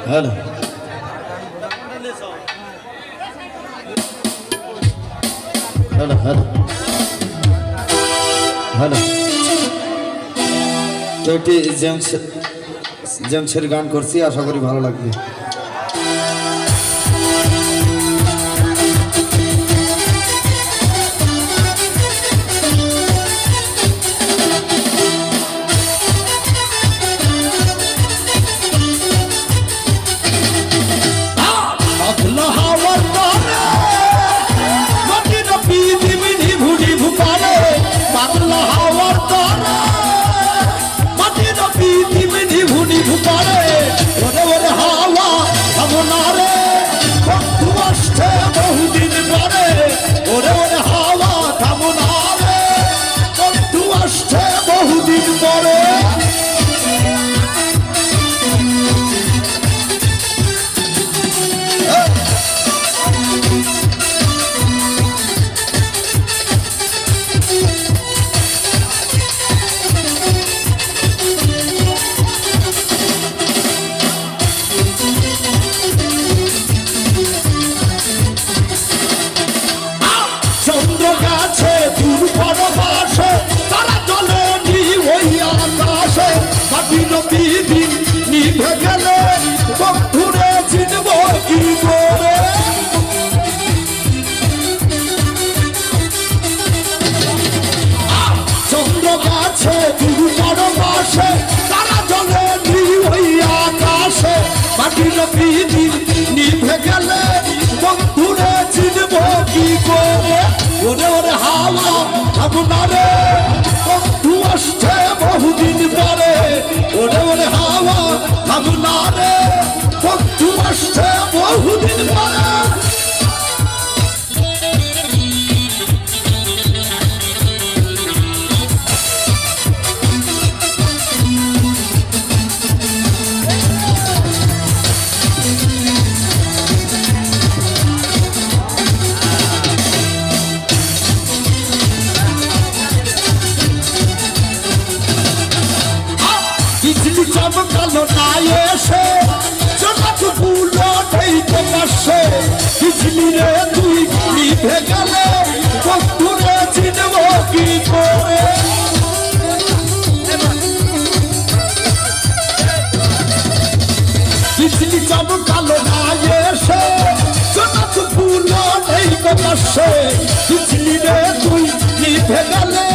Hello hello hello hello তো একটি জেমসের গান করছি, আশা করি ভালো লাগবে। নিভে গেলে বন্ধুরে চিনব কি করে? ওরে ওরে হাওয়া আপনারে বন্ধু আসছে বহুদিন পরে। ওরে ওরে হাওয়া আপনারে বন্ধু আসছে বহুদিন পরে। চমকালো না এসে জগৎ ফুলো ঢেইতে পারছে। বিজলি রে তুই নিভে গেলে বন্ধুরে চিনব কি করে? বিজলি চমকালো না এসে জগৎ ফুলো ঢেইতে পারছে। বিজলি রে তুই নিভে গেলে